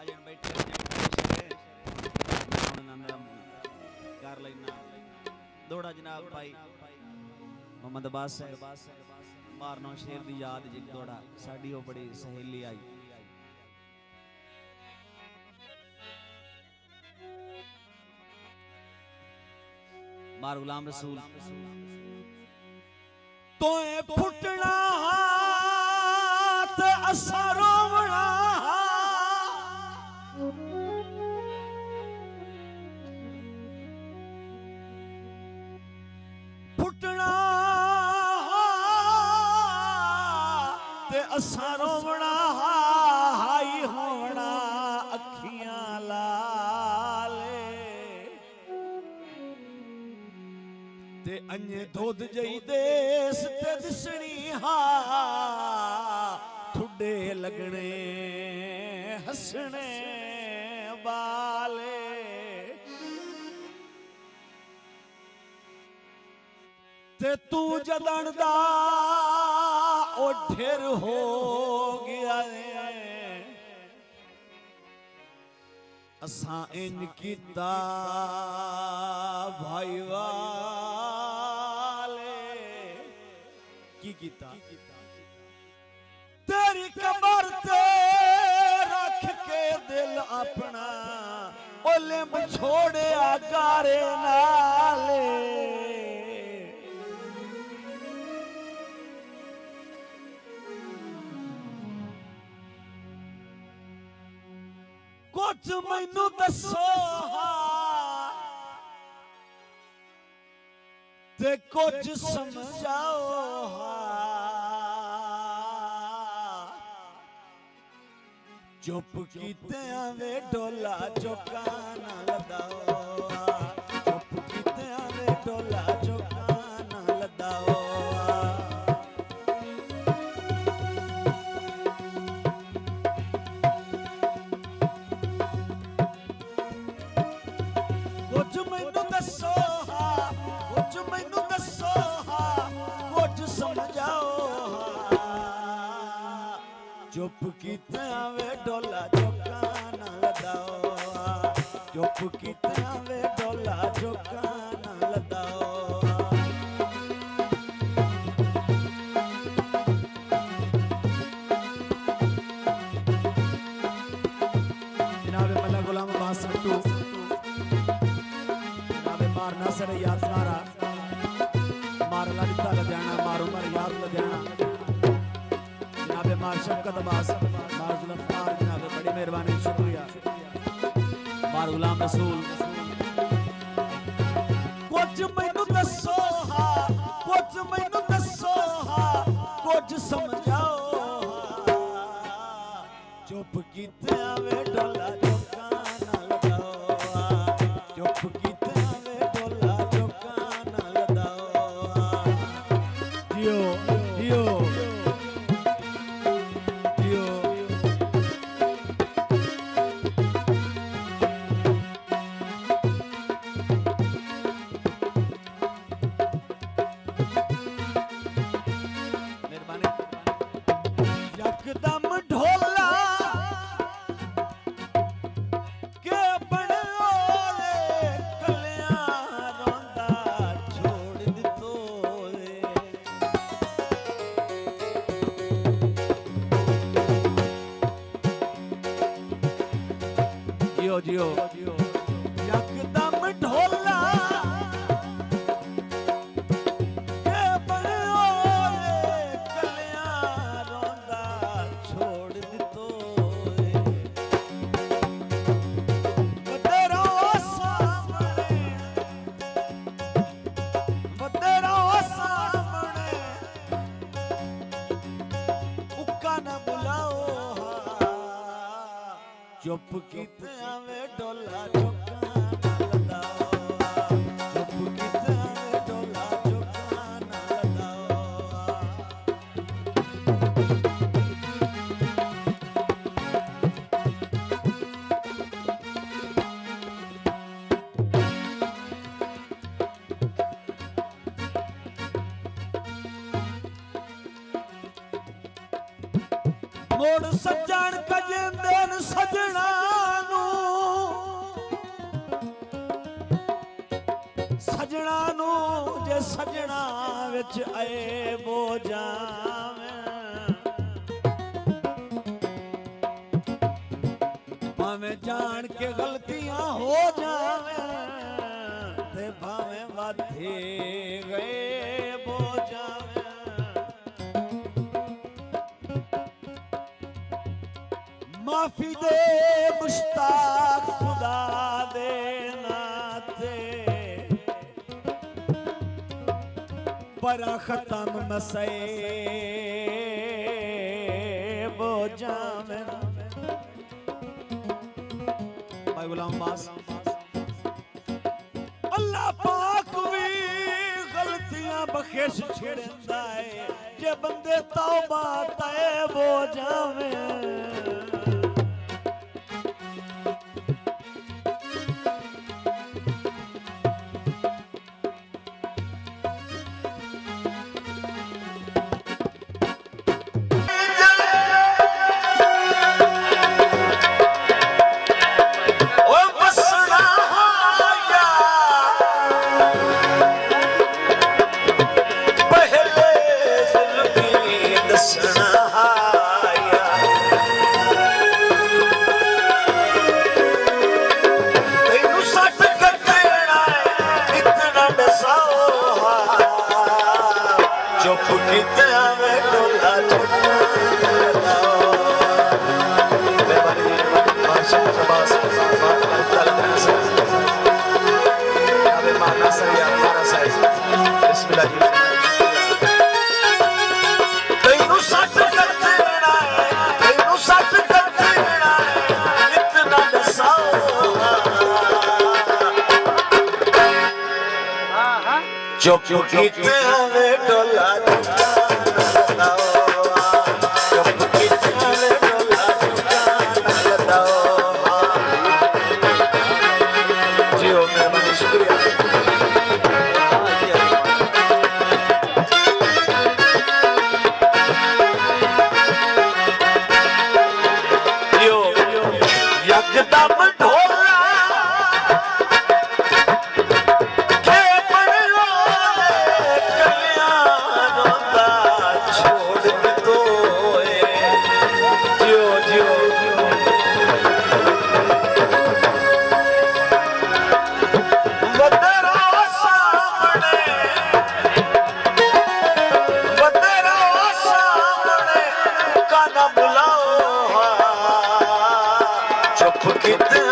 अजन बैठे कर लेना दौड़ा जनाब भाई मोहम्मद अब्बास मारनो शेर दी याद जिक दौड़ा साड़ी वो बड़ी सहेली आई मार गुलाम रसूल तो फुटना हाथ असा रोवना फुटना ते असा रोवना हाई होना अखियां लाले ते अन्य दुध जई देस ते दिसणी हा ठुडे लगने हसने वाले ते तू जदन दा ओ ढेर हो गया असा इन कीता भाई वाले की कीता तेरी कबर ते रख के दिल अपना ओले छोड़े गारे नाले कुछ मैनू दसो ते कुछ समझाओ चुप कीते वे डोला चौका ना लदाओ चुप कीते वे डोला चौका ना लदाओ कुछ मैनू दसो कुछ मैनू दसो कुछ समझाओ चुप कीते वे डोला चौका ना लदाओ चुप कीते वे डोला चौका ना लदाओ जनाब मल्ला गुलाम अब्बास सट्टू मार नसर याद मारा मार ललिता लुधियाना मार उमर याद लुधियाना जनाब मार शफकत अब्बास मार जुल्फकार जनाब बड़ी मेहरबानी शुक्रिया मार गुलाम रसूल कुछ मैनू दसो कुछ मैनू दसो कुछ समझाओ चुप कीते वे डोला चौका ना लगाओ चुप कीते यकदम ढोला के बड़ोले कलियां रोंदा छोड़ दितो रे जियो जियो यकदम ढोला चुप कीते वे डोला चौका ना लदाओ चुप कीते वे डोला चौका ना लदाओ मोड़ सज्जन कजेंदन सजना जे सजना विच आए बो जावे भावें जान के गलतियां हो जावे ते भावें वाधे गए बो जावे माफी दे मुश्ताक खुदा दे नाते बरा खत्म मसे बो जावे भाई गुलाम अब्बास अल्लाह पाक भी गलतियां बख्शिश छेड़दा है जे बंदे तौबा तैब हो जावे चुप कीते हमें डोला चुप कीते हमें डोला जियो मेहरबानी शुक्रिया जियो यकदम Get